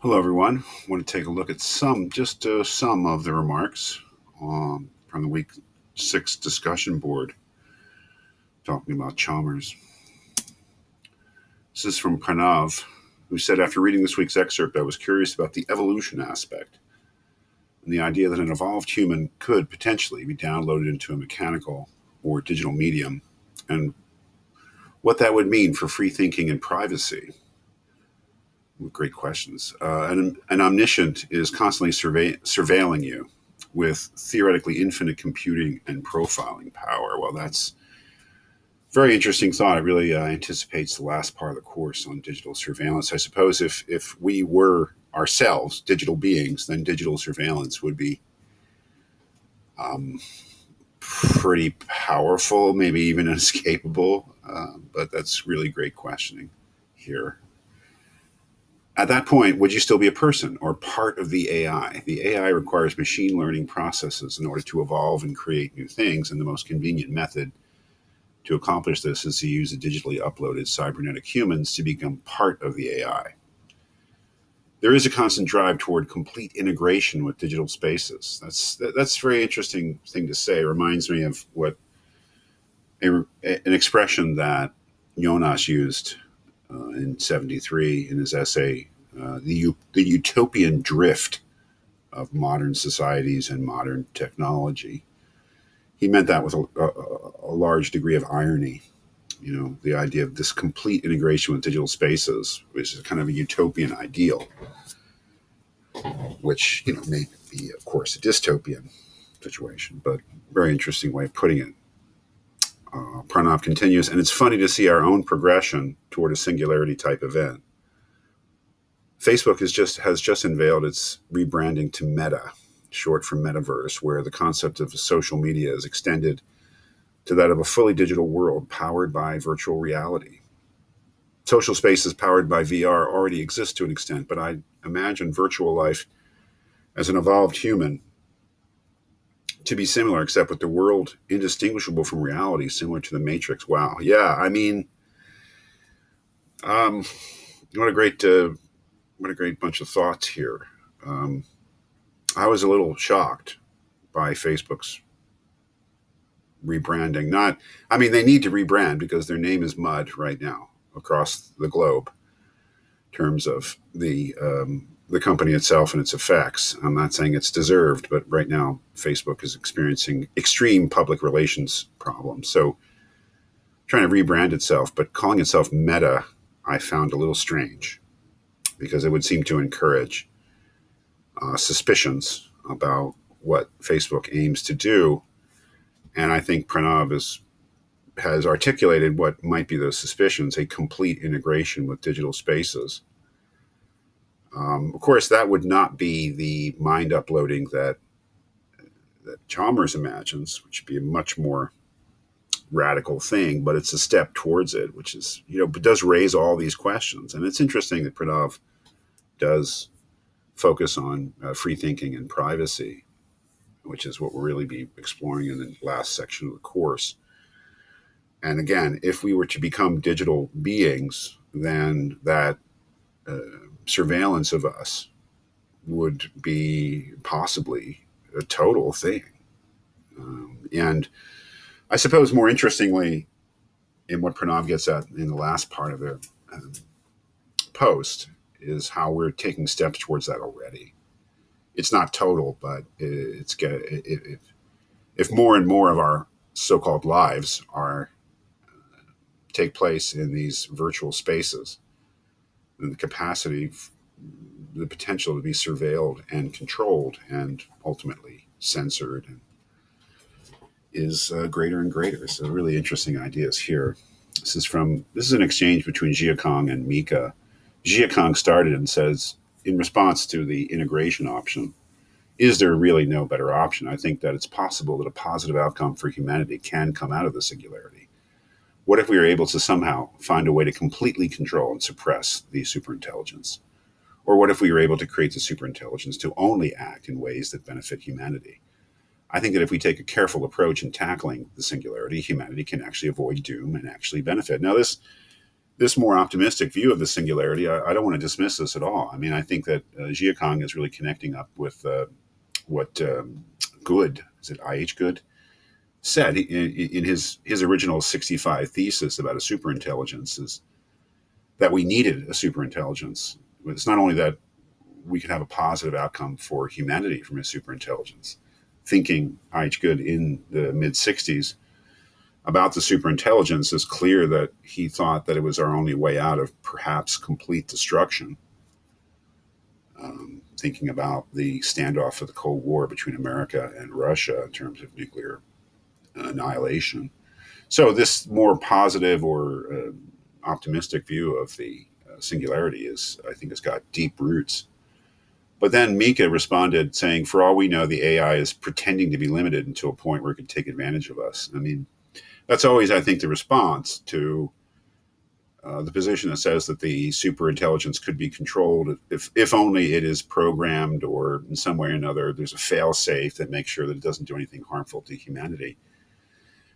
Hello, everyone. I want to take a look at some of the remarks from the week 6 discussion board talking about Chalmers. This is from Pranav, who said, after reading this week's excerpt, I was curious about the evolution aspect and the idea that an evolved human could potentially be downloaded into a mechanical or digital medium, and what that would mean for free thinking and privacy. Great questions. An omniscient is constantly surveilling you with theoretically infinite computing and profiling power. Well, that's a very interesting thought. It really anticipates the last part of the course on digital surveillance. I suppose if we were ourselves digital beings, then digital surveillance would be pretty powerful, maybe even inescapable. But that's really great questioning here. At that point, would you still be a person or part of the AI? The AI requires machine learning processes in order to evolve and create new things, and the most convenient method to accomplish this is to use the digitally uploaded cybernetic humans to become part of the AI. There is a constant drive toward complete integration with digital spaces. That's a very interesting thing to say. It reminds me of an expression that Jonas used in '73 in his essay, the utopian drift of modern societies and modern technology. He meant that with a large degree of irony. You know, the idea of this complete integration with digital spaces, which is kind of a utopian ideal, which, may be, of course, a dystopian situation, but very interesting way of putting it. Pranav continues, and it's funny to see our own progression toward a singularity type event. Facebook has just unveiled its rebranding to Meta, short for metaverse, where the concept of social media is extended to that of a fully digital world powered by virtual reality. Social spaces powered by VR already exist to an extent, but I imagine virtual life as an evolved human to be similar, except with the world indistinguishable from reality, similar to the Matrix. Wow, yeah, I mean, um, what a great bunch of thoughts here. Um, I was a little shocked by Facebook's rebranding. I mean, they need to rebrand because their name is mud right now across the globe in terms of the company itself and its effects. I'm not saying it's deserved, but right now Facebook is experiencing extreme public relations problems. So trying to rebrand itself, but calling itself Meta, I found a little strange because it would seem to encourage suspicions about what Facebook aims to do. And I think Pranav has articulated what might be those suspicions: a complete integration with digital spaces. Of course, that would not be the mind uploading that Chalmers imagines, which would be a much more radical thing, but it's a step towards it, which is, but does raise all these questions. And it's interesting that Pranav does focus on free thinking and privacy, which is what we'll really be exploring in the last section of the course. And again, if we were to become digital beings, then that uh, surveillance of us would be possibly a total thing. And I suppose more interestingly, in what Pranav gets at in the last part of the post, is how we're taking steps towards that already. It's not total, but if more and more of our so-called lives are take place in these virtual spaces, then the potential to be surveilled and controlled and ultimately censored is greater and greater. So really interesting ideas here. This is an exchange between Jiakong and Mika. Jiakong started and says, in response to the integration option, is there really no better option? I think that it's possible that a positive outcome for humanity can come out of the singularity. What if we are able to somehow find a way to completely control and suppress the superintelligence? Or what if we were able to create the superintelligence to only act in ways that benefit humanity? I think that if we take a careful approach in tackling the singularity, humanity can actually avoid doom and actually benefit. Now, this more optimistic view of the singularity, I don't want to dismiss this at all. I mean, I think that Jiakong is really connecting up with what Good, is it I.H. Good, said in his original 65 thesis about a superintelligence, is that we needed a superintelligence. It's not only that we could have a positive outcome for humanity from a superintelligence. Thinking I.H. Good in the mid 60s about the superintelligence, is clear that he thought that it was our only way out of perhaps complete destruction. Thinking about the standoff of the Cold War between America and Russia in terms of nuclear annihilation. So this more positive or optimistic view of the singularity I think, has got deep roots. But then Mika responded saying, for all we know, the AI is pretending to be limited until a point where it can take advantage of us. I mean, that's always, I think, the response to the position that says that the superintelligence could be controlled if only it is programmed, or in some way or another there's a fail-safe that makes sure that it doesn't do anything harmful to humanity.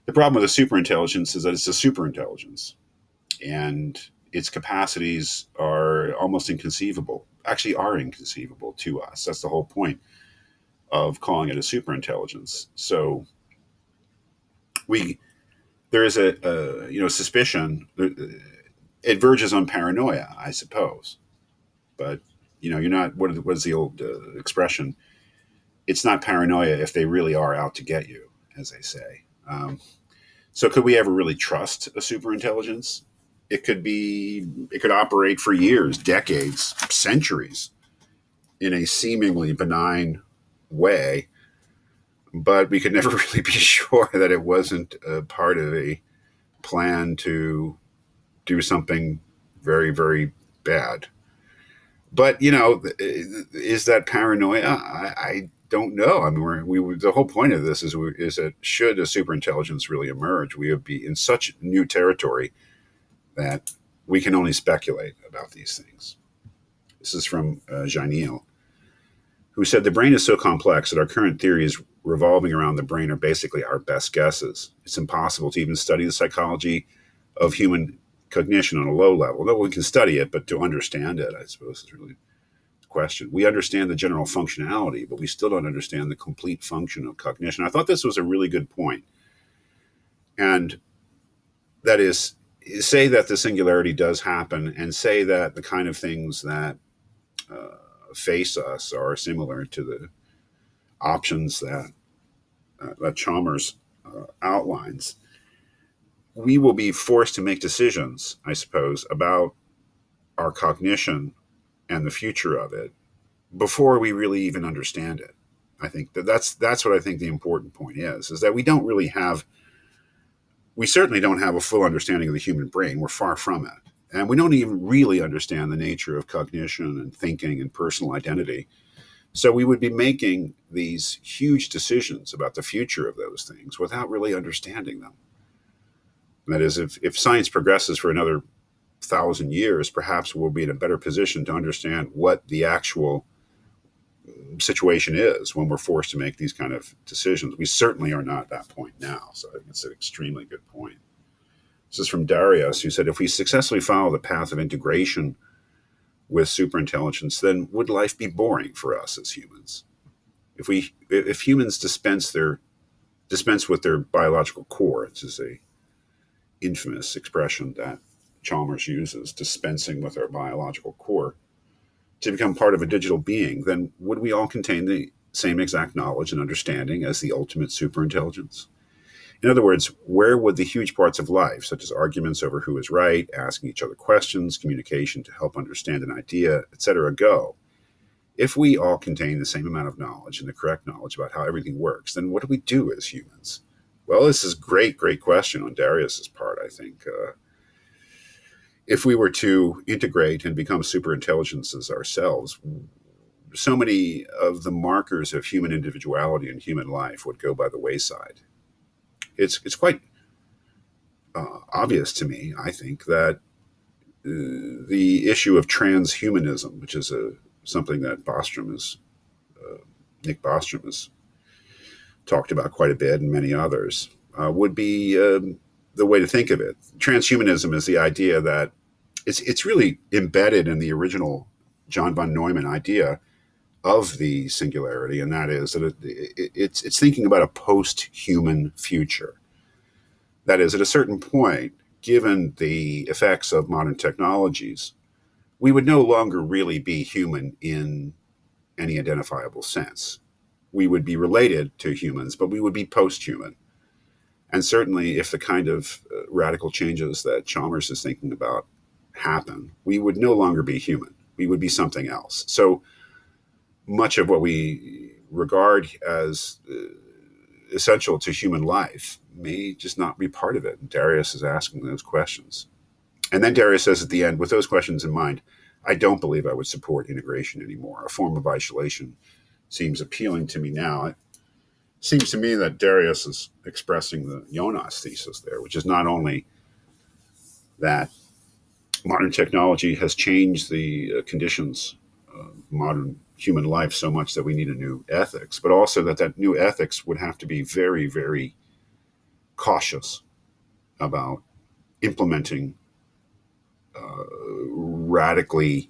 The problem with a superintelligence is that it's a superintelligence, and its capacities are almost inconceivable, actually are inconceivable to us. That's the whole point of calling it a superintelligence. So there is a suspicion. It verges on paranoia, I suppose. But you're not. What is the old expression? It's not paranoia if they really are out to get you, as they say. So could we ever really trust a superintelligence? It could operate for years, decades, centuries in a seemingly benign way, but we could never really be sure that it wasn't a part of a plan to do something very, very bad. But, is that paranoia? I don't know. I mean, the whole point of this is that should a superintelligence really emerge, we would be in such new territory that we can only speculate about these things. This is from Janil, who said, the brain is so complex that our current theories revolving around the brain are basically our best guesses. It's impossible to even study the psychology of human cognition on a low level. No, we can study it, but to understand it, I suppose, is really the question. We understand the general functionality, but we still don't understand the complete function of cognition. I thought this was a really good point. And that is, say that the singularity does happen, and say that the kind of things that face us are similar to the options that Chalmers outlines. We will be forced to make decisions, I suppose, about our cognition and the future of it before we really even understand it. I think that's what I think the important point is that we certainly don't have a full understanding of the human brain. We're far from it. And we don't even really understand the nature of cognition and thinking and personal identity. So we would be making these huge decisions about the future of those things without really understanding them. And that is, if science progresses for another 1,000 years, perhaps we'll be in a better position to understand what the actual situation is when we're forced to make these kind of decisions. We certainly are not at that point now. So I think it's an extremely good point. This is from Darius, who said, if we successfully follow the path of integration with superintelligence, then would life be boring for us as humans? If humans dispense with their biological core, this is a infamous expression that Chalmers uses, dispensing with our biological core, to become part of a digital being, then would we all contain the same exact knowledge and understanding as the ultimate superintelligence? In other words, where would the huge parts of life, such as arguments over who is right, asking each other questions, communication to help understand an idea, etc., go? If we all contain the same amount of knowledge and the correct knowledge about how everything works, then what do we do as humans? Well, this is a great question on Darius's part, I think. If we were to integrate and become superintelligences ourselves, so many of the markers of human individuality and human life would go by the wayside. It's quite obvious to me, I think, that the issue of transhumanism, which is something that Nick Bostrom has talked about quite a bit, and many others, would be the way to think of it. Transhumanism is the idea that it's really embedded in the original John von Neumann idea of the singularity, and that is that it's thinking about a post-human future. That is, at a certain point, given the effects of modern technologies, we would no longer really be human in any identifiable sense. We would be related to humans, but we would be post-human. And certainly, if the kind of radical changes that Chalmers is thinking about happen, we would no longer be human. We would be something else. So much of what we regard as essential to human life may just not be part of it. And Darius is asking those questions. And then Darius says at the end, with those questions in mind, I don't believe I would support integration anymore. A form of isolation seems appealing to me now. It seems to me that Darius is expressing the Jonas thesis there, which is not only that modern technology has changed the conditions of modern human life so much that we need a new ethics, but also that new ethics would have to be very, very cautious about implementing radically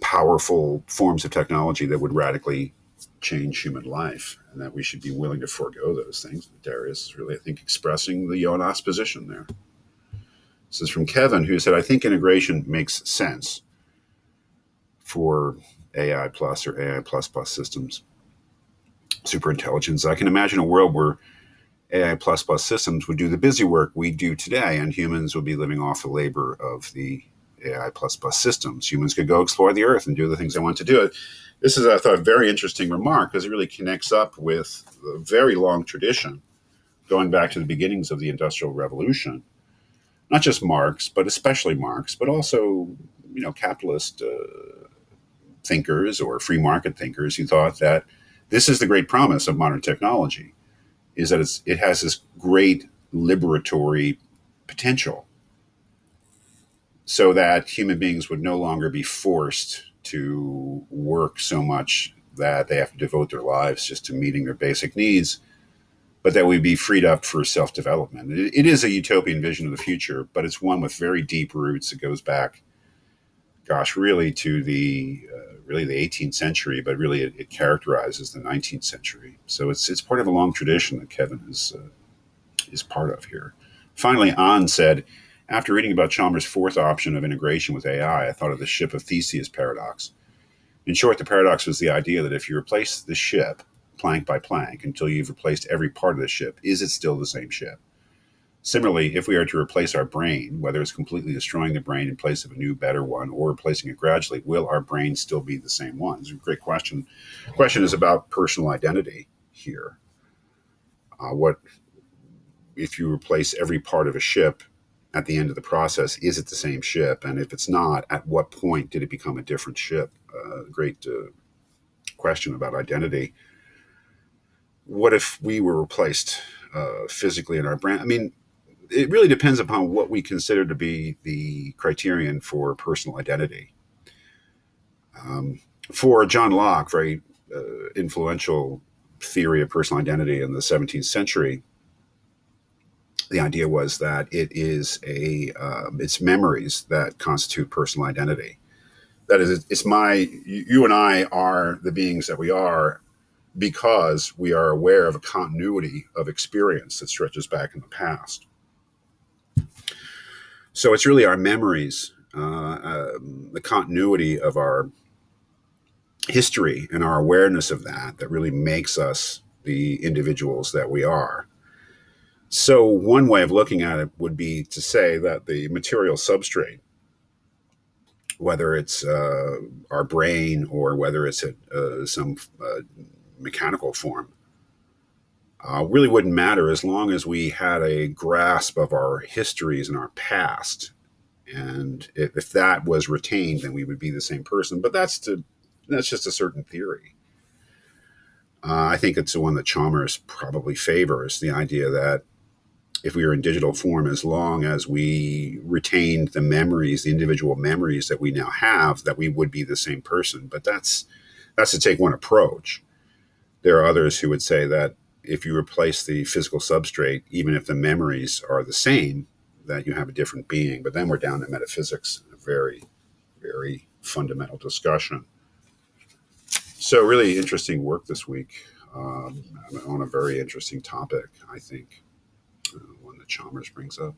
powerful forms of technology that would radically change human life, and that we should be willing to forego those things. Darius is really, I think, expressing the Jonas position there. This is from Kevin, who said, I think integration makes sense for AI plus or AI plus plus systems, superintelligence. I can imagine a world where AI plus plus systems would do the busy work we do today, and humans would be living off the labor of the AI plus plus systems. Humans could go explore the earth and do the things they want to do. This is, I thought, a very interesting remark because it really connects up with a very long tradition going back to the beginnings of the Industrial Revolution. Not just Marx, but especially Marx, but also, capitalist thinkers or free market thinkers who thought that this is the great promise of modern technology, is that it has this great liberatory potential so that human beings would no longer be forced to work so much that they have to devote their lives just to meeting their basic needs, but that we'd be freed up for self-development. It is a utopian vision of the future, but it's one with very deep roots. It goes back, really to the 18th century, but really it characterizes the 19th century. So it's part of a long tradition that Kevin is part of here. Finally, An said, after reading about Chalmers' fourth option of integration with AI, I thought of the ship of Theseus paradox. In short, the paradox was the idea that if you replace the ship plank by plank until you've replaced every part of the ship, is it still the same ship? Similarly, if we are to replace our brain, whether it's completely destroying the brain in place of a new, better one or replacing it gradually, will our brain still be the same one? It's a great question. The question is about personal identity here. What if you replace every part of a ship at the end of the process? Is it the same ship? And if it's not, at what point did it become a different ship? Great question about identity. What if we were replaced physically in our brain? I mean, it really depends upon what we consider to be the criterion for personal identity. For John Locke, very influential theory of personal identity in the 17th century, the idea was that it is it's memories that constitute personal identity. That is, you and I are the beings that we are because we are aware of a continuity of experience that stretches back in the past. So it's really our memories, the continuity of our history and our awareness of that really makes us the individuals that we are. So one way of looking at it would be to say that the material substrate, whether it's our brain or whether it's some mechanical form, really wouldn't matter as long as we had a grasp of our histories and our past. And if that was retained, then we would be the same person. But that's just a certain theory. I think it's the one that Chalmers probably favors, the idea that if we were in digital form, as long as we retained the memories, the individual memories that we now have, that we would be the same person. But that's to take one approach. There are others who would say that if you replace the physical substrate, even if the memories are the same, that you have a different being. But then we're down to metaphysics, a very, very fundamental discussion. So really interesting work this week on a very interesting topic, I think, one that Chalmers brings up.